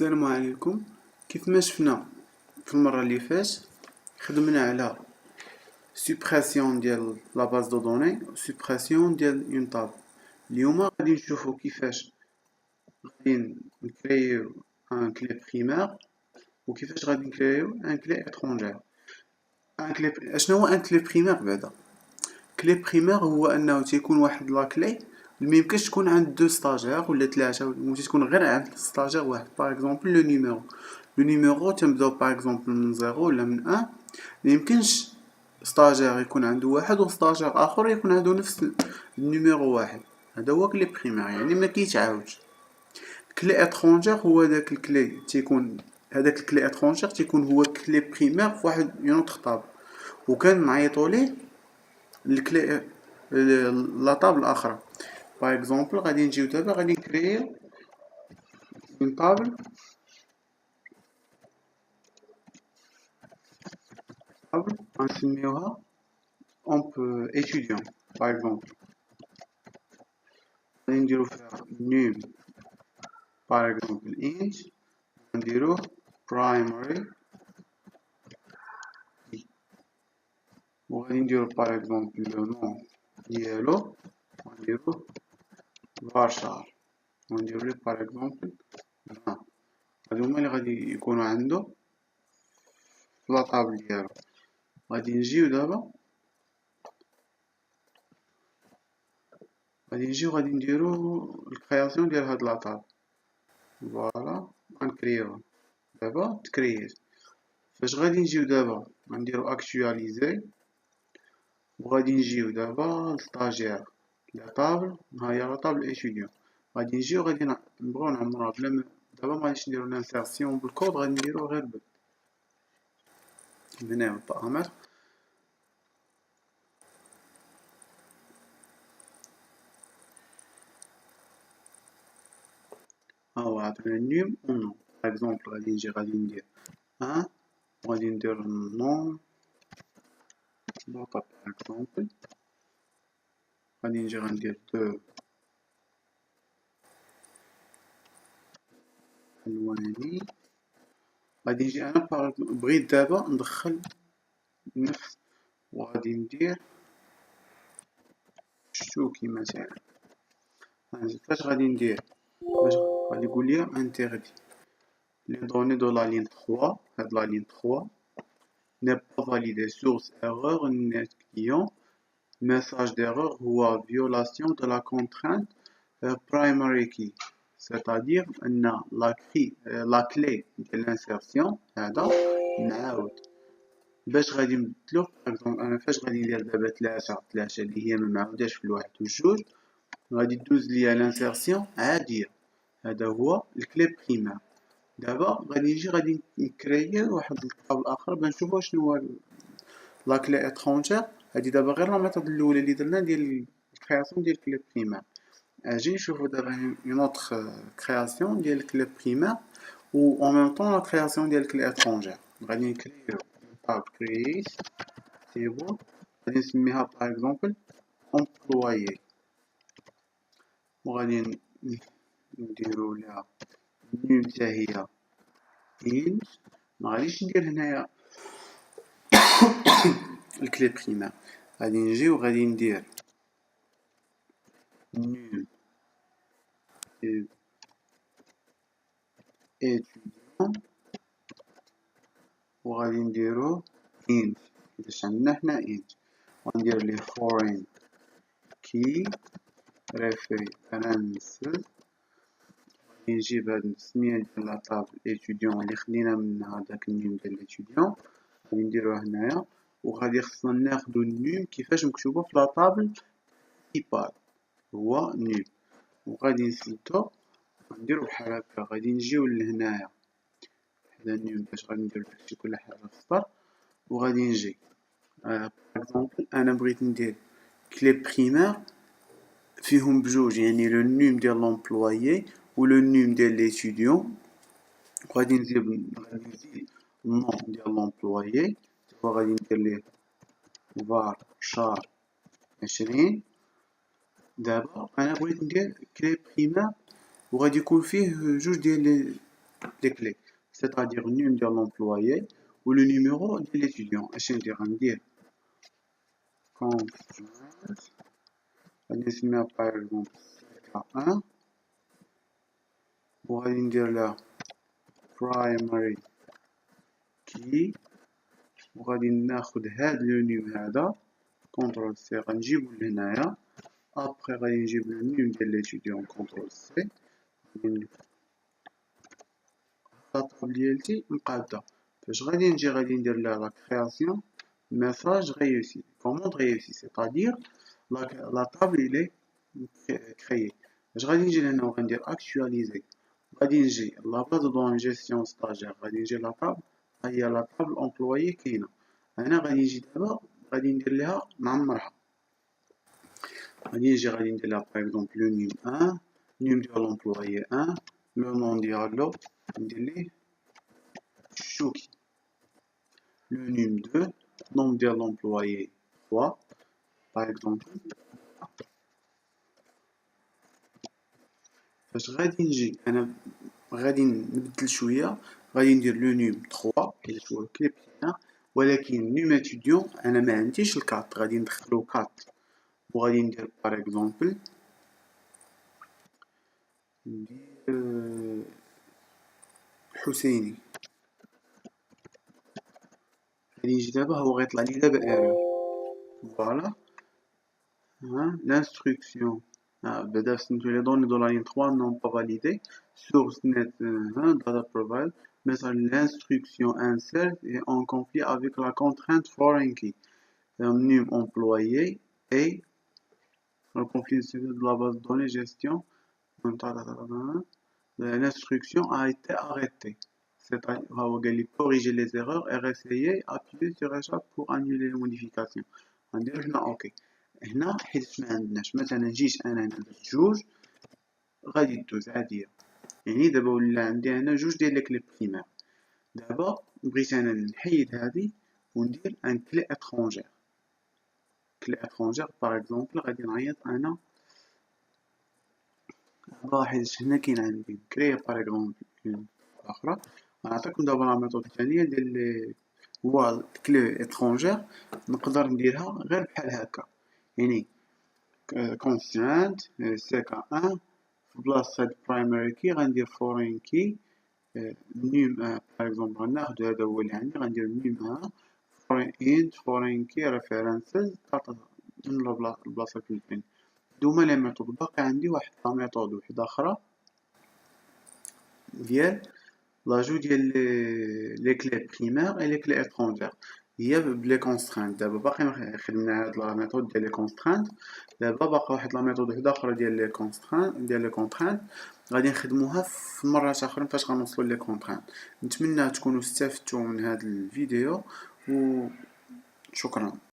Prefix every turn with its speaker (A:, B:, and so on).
A: السلام عليكم. كيف ما شفنا في المرة اللي فات خدمنا على سوبريسيون ديال لا باز دو دوني سوبريسيون ديال اون طابل. اليوم غادي نشوفو كيفاش غادي نكريو ان كلي بريمير وكيفاش غادي نكريو ان كلي اترونجير. ان كلي اشنو هو ان كلي بريمير بعدا؟ كلي بريمير هو انه تيكون واحد لا كلي ميمكنش تكون عند دو ستاجير ولا ثلاثه، ممكن تكون غير عند ستاجير واحد. باغ اكزومبل لو نيميرو تنبداو باغ اكزومبل من زيرو ولا من ان. ميمكنش ستاجير يكون عنده واحد وستاجير اخر يكون عنده نفس النيميرو واحد. هذا هو كلي بريمير، يعني ما كيتعاودش. كلي اترونجير هو داك الكلي تيكون هذاك الكلي اترونجير تيكون هو كلي بريمير في واحد اون اوتر طابل، وكان نعيطوا ليه الكلي لا طابل اخرى. باغ اكزومبل غادي نجيو دابا غادي نكريو اون طابل غنسميوها اون étudiant. باغ اكزومبل غادي نديرو فيها نيم باغ اكزومبل انت، نديروه برايمري، وغادي نديرو باغ اكزومبل لو نون ديالو ونديروه varchar، ونديرو ليه باغ اكزومبل 20. هادو هما اللي غادي يكونوا عنده في لا طابل ديالو. غادي نجيو دابا غادي نديرو الكرياسيون ديال هاد لا طابل. فوالا غنكريوها دابا تكريات. فاش غادي نجيو دابا غنديرو اكتواليزي، وغادي نجيو دابا للطاجير لا طابل. ها هي لا طابل ايتيديون. غادي نجيو غادي نبغيو نعمروها بلا دابا ماغاديش نديرو لانسيرسيون بالكود، غادي نديرو غير هنا البارامتر. ها هو عطينا النيم و نون. باغ اكزومبل غادي ندير ان، وغادي ندير نون نوطا باغ اكزومبل. غادي نجي غندير دو الواني. غادي نجي انا بغيت دابا ندخل نفس، وغادي ندير شتوكي مثلا. فاش غادي ندير باش غادي يقول لي انتردي les données de la ligne 3. هاد la ligne 3 n'est pas validée. Source erreur net client. Message d'erreur هو violation de la contrainte primary key. C'est-à-dire أن la clé de l'insertion هذا نعاود باش غادي نبدلو. أنا فاش غادي ندير دابا 3 اللي هي ممعاوداش في الواحد والجوج، غادي دوز ليا لانسيرسيون عادية. هذا هو الكلي بريمير. دابا غادي نكريي واحد الطابل اخر باش نشوفوا شنو هو لا كلي اترونجير. هادي دابا غير لا ميثود الاولى اللي درنا ديال الكرياسيون ديال كلي بريمير. اجي نشوفوا دابا اون اوتر كرياسيون ديال كلي بريمير و ان ميم طون لا كرياسيون ديال كلي اترونجير. غادي نكريو طابل كرييت تيبل، غادي نسميها باغ اكزومبل امبلويي، وغادي نديرو ليها نيم حتى هي إنت. مغاديش ندير هنايا الكلي بريمير. غادي نجي وغادي ندير نيم étudiant، وغادي نديرو إنت باش عندنا حنا إنت. وندير ليه foreign key references. غادي نجيب هاد السمية ديال لا طابل étudiant اللي خدينا منها داك النيم ديال étudiant، غادي نديروه هنايا. وغادي خصنا ناخدو النيم كيفاش مكتوبة في لا طابل برينسيبال، هو نيم. وغادي نسدو نديرو بحال هكا. غادي نجيو لهنايا حدا النيم باش غادي ندير داكشي كل حاجة في السطر. وغادي نجي باغ اكزومبل انا بغيت ندير كلي بريمير فيهم بجوج، يعني لو نيم ديال لومبلويي و لو نيم ديال ليتيديون. وغادي نزيد النون ديال لومبلويي، وغادي ندير ليه varchar 20. دابا انا بغيت ندير كلي بريمير وغادي يكون فيه جوج ديال les clés, c'est-à-dire le numéro de l'employé ou le numéro de l'étudiant. اش ندير غندير constraint غادي نسميها par exemple k1 وغادي ندير لها primary key وغادي ناخد هاد لو نيم هذا كونترول سي غنجيبو لهنايا ابخي غادي نجيب لو نيم ديال ليتيديون كونترول سي الطابل ديالتي مقادة فاش غادي نجي غادي ندير لها لا كرياسيون ميساج réussi كوموند réussi c'est-à-dire la table il est créé فاش غادي نجي لهنا وغندير actualiser غادي نجي لا باز دون جيستيون ستاجير غادي نجي لا طابل ها هي لا طابل امبلويي كاينه هنا غادي نجي دابا غادي ندير ليها نعمرها غادي نجي غادي ندير لها باغ اكزومبل لو نيم 1 نيم ديال لومبلويي 1 لو نون ديالو ندير ليه شوكي لو نيم 2 نوم ديال لومبلويي 3 باغ اكزومبل فاش غادي نجي انا غادي نبدل شويه غادي ندير لو نيم 3 اللي هو الكليب هنا ولكن نيم اتيديون انا ما عنديش الكات غادي ندخلو كات وغادي ندير باغ اكزومبل ندير حسيني غادي نجي دابا هو غيطلع لي دابا ايرور فوالا ها l'instruction بدا سميتو لي دوني دو لا لين 3 non pas validé source net data provide message l'instruction insert est en conflit avec la contrainte foreign key num employé et le conflit de la base de données gestion l'instruction a été arrêtée c'est-à-dire هو قال لي corriger les erreurs et réessayer appuyer sur échappe pour annuler les modifications غندير هنا اوكي هنا حيت ما عندناش مثلا جيت انا درت جوج غادي دوز عاديه يعني دابا ولا عندي انا جوج ديال لي كلي بريمير دابا بغيت انا نحيد هادي وندير ان كلي اترونجير كلي اترونجير باغ اكزومبل غادي نعيط انا حيت هنا كاين عندي كري باغ اكزومبل اخرى غنعطيكم دابا لا ميثود الثانيه ديال هو كلي اترونجير نقدر نديرها غير بحال هكا يعني constraint ck1 في بلاصة هاد primary key غندير foreign key num par exemple غناخدو هذا هو اللي عندي غندير num foreign int foreign key references من البلاصة كلشي دوما لي ميثود باقي عندي واحد لا ميثود وحدة أخرى ديال لاجو ديال لي كلي بريمير اي لي كلي اترونجير هي بلي كونسترانت دابا باقي ما خدمنا هاد لا ميثود ديال لي كونسترانت دابا باقا واحد لا ميثود وحده اخرى ديال لي كونسترانت غادي نخدموها في مرات اخرين فاش غنوصلوا لي كونسترانت نتمنى تكونوا استفدتوا من هذا الفيديو وشكرا